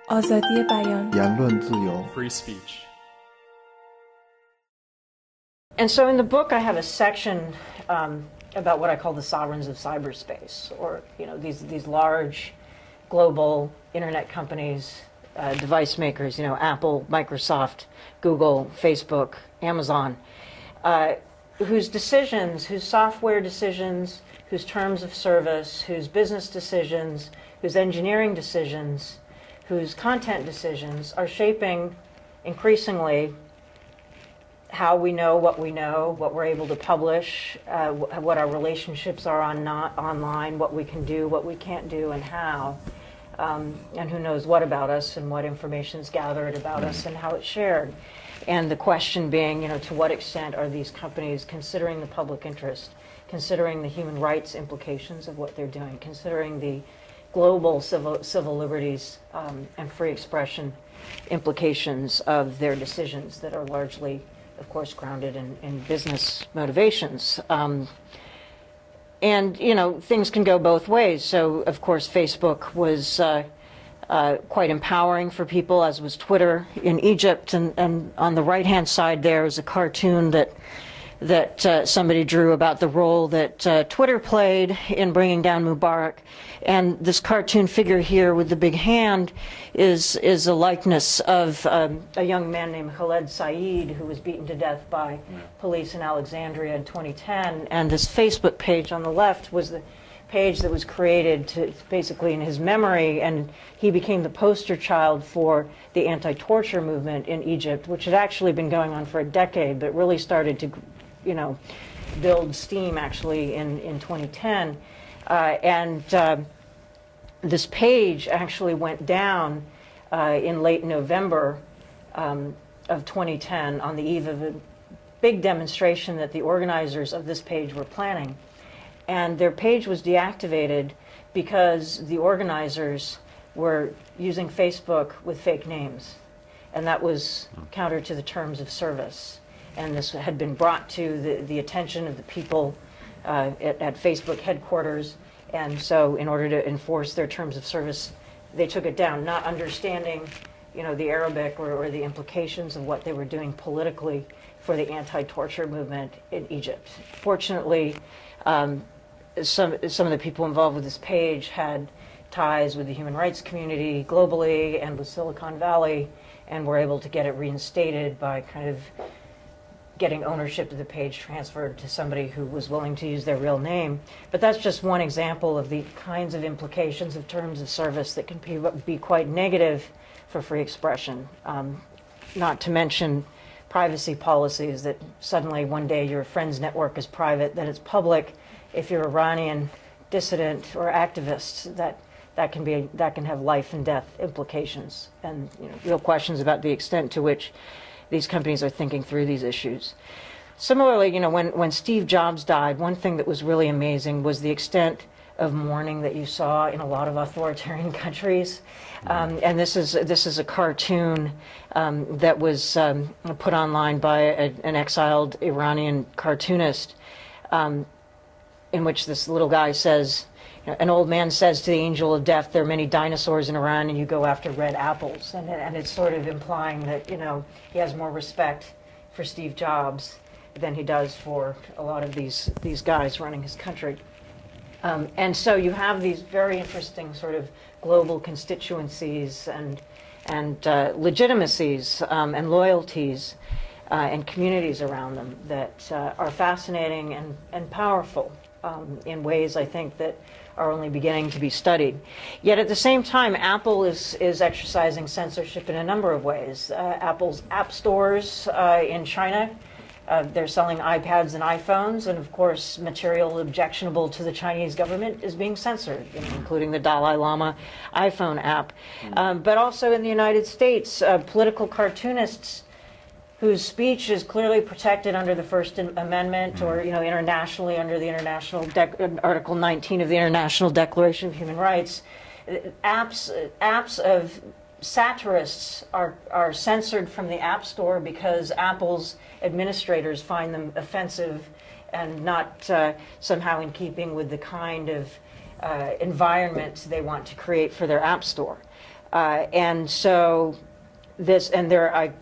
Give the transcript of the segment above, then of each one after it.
آزادی بیان言论自由 free speech. And so in the book, I have a section about what I call the sovereigns of cyberspace, or these large global internet companies, device makers, Apple, Microsoft, Google, Facebook, Amazon, whose decisions, whose software decisions, whose terms of service, whose business decisions, whose engineering decisions, whose content decisions are shaping increasingly how we know, what we're able to publish, what our relationships are online, what we can do, what we can't do, and how. And who knows what about us and what information is gathered about us and how it's shared. And the question being, to what extent are these companies considering the public interest, considering the human rights implications of what they're doing, considering the global civil liberties and free expression implications of their decisions that are largely, of course, grounded in business motivations. And, things can go both ways. So, of course, Facebook was quite empowering for people, as was Twitter in Egypt. And on the right-hand side there is a cartoon that somebody drew about the role that Twitter played in bringing down Mubarak. And this cartoon figure here with the big hand is a likeness of a young man named Khaled Saeed, who was beaten to death by police in Alexandria in 2010. And this Facebook page on the left was the page that was created basically in his memory, and he became the poster child for the anti-torture movement in Egypt, which had actually been going on for a decade, but really started to build steam actually in 2010. This page actually went down in late November of 2010 on the eve of a big demonstration that the organizers of this page were planning. And their page was deactivated because the organizers were using Facebook with fake names. And that was counter to the terms of service. And this had been brought to the attention of the people at Facebook headquarters. And so in order to enforce their terms of service, they took it down, not understanding the Arabic or the implications of what they were doing politically for the anti-torture movement in Egypt. Fortunately, some of the people involved with this page had ties with the human rights community globally and with Silicon Valley, and were able to get it reinstated by kind of getting ownership of the page transferred to somebody who was willing to use their real name. But that's just one example of the kinds of implications of terms of service that can be quite negative for free expression. Not to mention privacy policies that suddenly one day your friend's network is private, then it's public. If you're Iranian dissident or activist, that can have life and death implications, and real questions about the extent to which these companies are thinking through these issues. Similarly, when Steve Jobs died, one thing that was really amazing was the extent of mourning that you saw in a lot of authoritarian countries. And this is a cartoon that was put online by an exiled Iranian cartoonist, in which this little guy says, an old man says to the angel of death, there are many dinosaurs in Iran and you go after red apples. And it's sort of implying that, he has more respect for Steve Jobs than he does for a lot of these guys running his country. And so you have these very interesting sort of global constituencies and legitimacies and loyalties and communities around them that are fascinating and powerful in ways, I think, that are only beginning to be studied. Yet at the same time, Apple is exercising censorship in a number of ways. Apple's app stores in China, they're selling iPads and iPhones, and of course material objectionable to the Chinese government is being censored, including the Dalai Lama iPhone app. But also in the United States, political cartoonists whose speech is clearly protected under the First Amendment, or internationally under the Article 19 of the International Declaration of Human Rights. Apps of satirists are censored from the App Store because Apple's administrators find them offensive and not somehow in keeping with the kind of environment they want to create for their App Store. And so this, and there, I've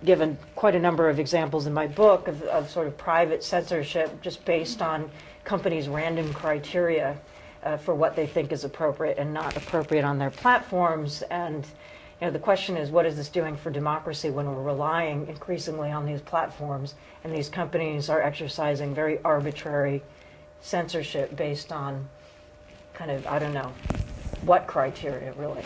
given quite a number of examples in my book of sort of private censorship just based on companies' random criteria for what they think is appropriate and not appropriate on their platforms. And the question is, what is this doing for democracy when we're relying increasingly on these platforms and these companies are exercising very arbitrary censorship based on kind of, I don't know, what criteria really?